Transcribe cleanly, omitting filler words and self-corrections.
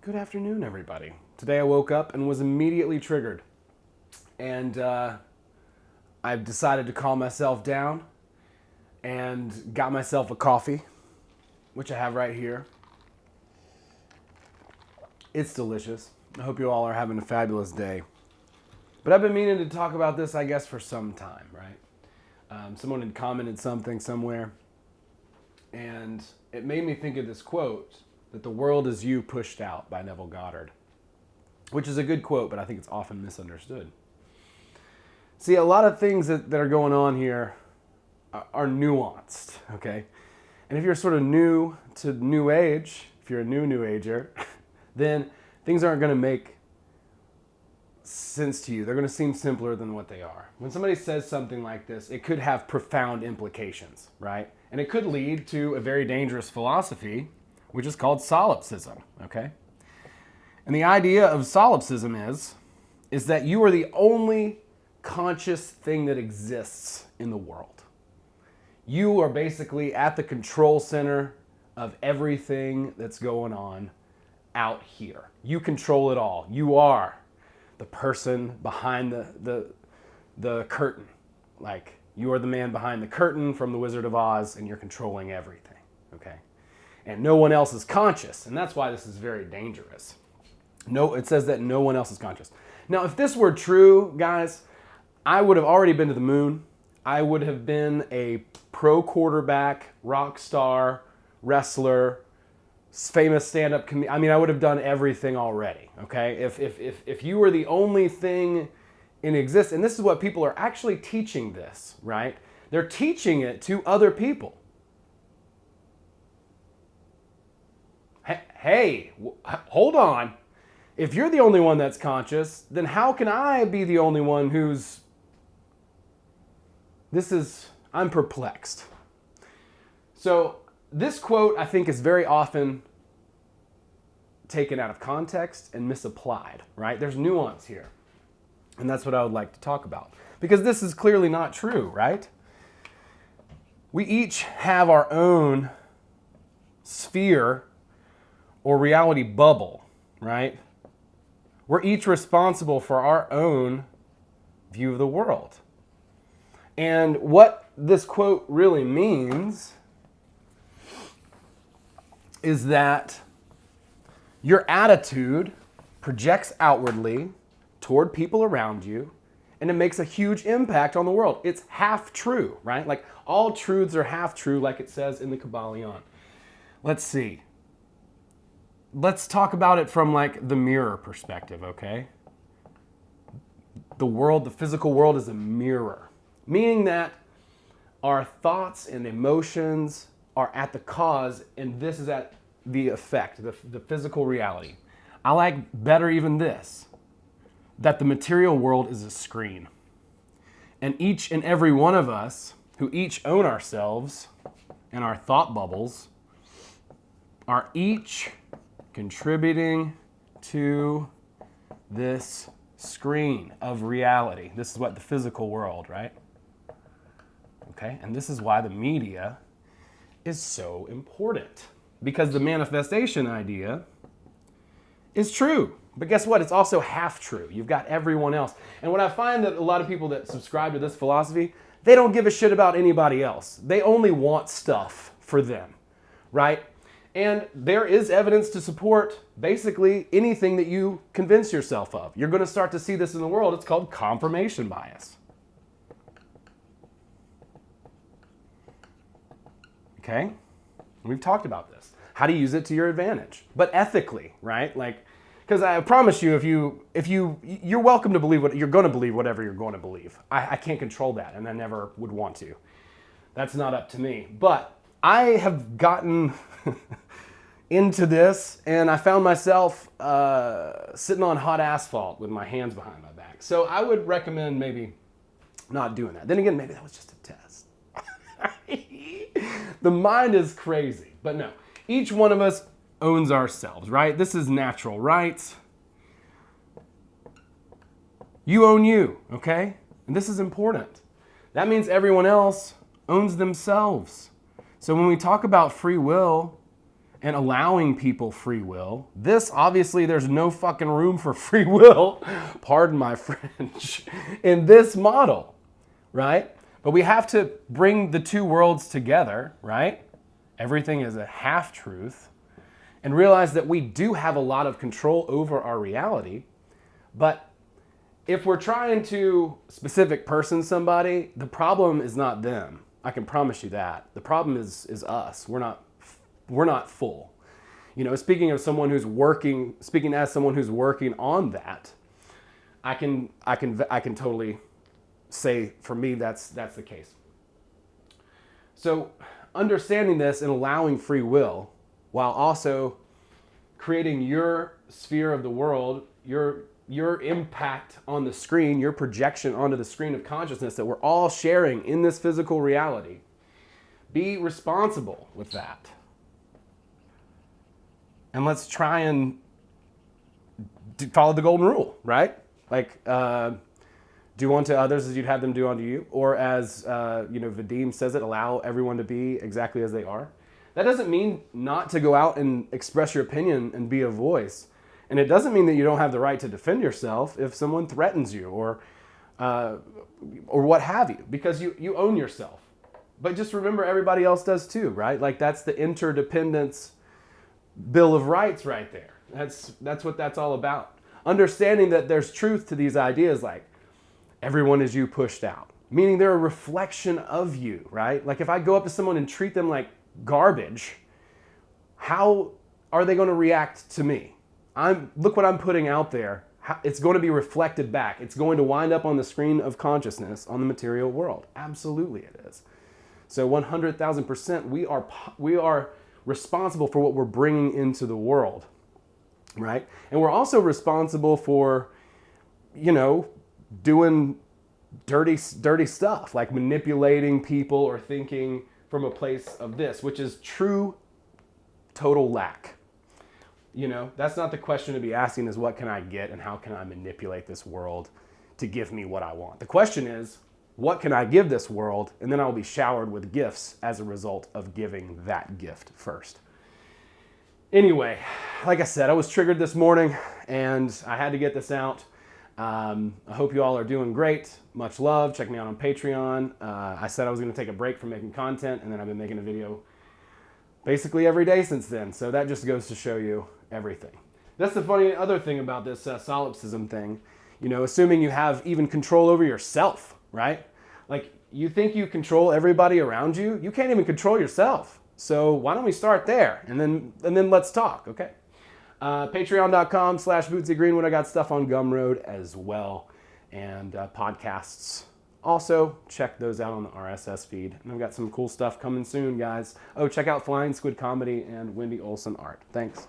Good afternoon, everybody. Today I woke up and was immediately triggered. And I've decided to calm myself down and got myself a coffee, which I have right here. It's delicious. I hope you all are having a fabulous day. But I've been meaning to talk about this, I guess, for some time, right? Someone had commented something somewhere, and it made me think of this quote, that the world is you pushed out, by Neville Godard, which is a good quote, but I think it's often misunderstood. See, a lot of things that are going on here are nuanced, okay? And if you're sort of new to New Age, if you're a New Ager, then things aren't going to make sense to you. They're going to seem simpler than what they are. When somebody says something like this, it could have profound implications, right? And it could lead to a very dangerous philosophy, which is called solipsism, okay? And the idea of solipsism is that you are the only conscious thing that exists in the world. You are basically at the control center of everything that's going on out here. You control it all. You are the person behind the curtain. Like, you are the man behind the curtain from The Wizard of Oz, and you're controlling everything, okay? And no one else is conscious, and that's why this is very dangerous. No, it says that no one else is conscious. Now, if this were true, guys, I would have already been to the moon. I would have been a pro quarterback, rock star, wrestler, famous stand-up comedian. I mean, I would have done everything already, okay? If you were the only thing in existence, and this is what people are actually teaching this, right? They're teaching it to other people. Hey, hold on. If you're the only one that's conscious, then how can I be the only one who's... I'm perplexed. So this quote, I think, is very often taken out of context and misapplied, right? There's nuance here. And that's what I would like to talk about. Because this is clearly not true, right? We each have our own sphere or reality bubble, right? We're each responsible for our own view of the world. And what this quote really means is that your attitude projects outwardly toward people around you, and it makes a huge impact on the world. It's half true, right? Like, all truths are half true, like it says in the Kabbalion. Let's see. Let's talk about it from like the mirror perspective, okay? The world, the physical world, is a mirror, meaning that our thoughts and emotions are at the cause, and this is at the effect, the physical reality. I like better even this, that the material world is a screen. And each and every one of us, who each own ourselves and our thought bubbles, are each contributing to this screen of reality. This is what the physical world, right? Okay, and this is why the media is so important. Because the manifestation idea is true. But guess what? It's also half true. You've got everyone else. And what I find that a lot of people that subscribe to this philosophy, they don't give a shit about anybody else. They only want stuff for them, right? And there is evidence to support basically anything that you convince yourself of. You're going to start to see this in the world. It's called confirmation bias. Okay? We've talked about this. How to use it to your advantage, but ethically, right? Like, because I promise you, you're welcome to believe you're going to believe whatever you're going to believe. I can't control that, and I never would want to. That's not up to me. But I have gotten into this, and I found myself sitting on hot asphalt with my hands behind my back. So I would recommend maybe not doing that. Then again, maybe that was just a test. The mind is crazy, but no. Each one of us owns ourselves, right? This is natural, right? You own you, okay? And this is important. That means everyone else owns themselves. So when we talk about free will and allowing people free will. This, obviously, there's no fucking room for free will, pardon my French, in this model, right? But we have to bring the two worlds together, right? Everything is a half-truth, and realize that we do have a lot of control over our reality. But if we're trying to specific person somebody, the problem is not them. I can promise you that. The problem is us. We're not full. You know, speaking as someone who's working on that, I can totally say for me that's the case. So understanding this and allowing free will, while also creating your sphere of the world, your impact on the screen, your projection onto the screen of consciousness that we're all sharing in this physical reality. Be responsible with that. And let's try and follow the golden rule, right? Like, do unto others as you'd have them do unto you. Or as, Vadim says it, allow everyone to be exactly as they are. That doesn't mean not to go out and express your opinion and be a voice. And it doesn't mean that you don't have the right to defend yourself if someone threatens you or what have you, because you own yourself. But just remember everybody else does too, right? Like that's the interdependence Bill of Rights right there. That's what that's all about. Understanding that there's truth to these ideas like everyone is you pushed out, meaning they're a reflection of you, right? Like if I go up to someone and treat them like garbage, how are they going to react to me? Look what I'm putting out there. It's going to be reflected back. It's going to wind up on the screen of consciousness on the material world. Absolutely it is. So 100,000%, we are responsible for what we're bringing into the world, right? And we're also responsible for, doing dirty stuff, like manipulating people or thinking from a place of this, which is true total lack. That's not the question to be asking is what can I get and how can I manipulate this world to give me what I want? The question is, what can I give this world? And then I'll be showered with gifts as a result of giving that gift first. Anyway, like I said, I was triggered this morning and I had to get this out. I hope you all are doing great. Much love. Check me out on Patreon. I said I was going to take a break from making content, and then I've been making a video basically every day since then. So that just goes to show you everything. That's the funny other thing about this solipsism thing. Assuming you have even control over yourself, right? Like you think you control everybody around you. You can't even control yourself. So why don't we start there and then let's talk, okay? Patreon.com/BootsyGreenwood. I got stuff on Gumroad as well, and podcasts. Also, check those out on the RSS feed. And I've got some cool stuff coming soon, guys. Oh, check out Flying Squid Comedy and Wendy Olson Art. Thanks.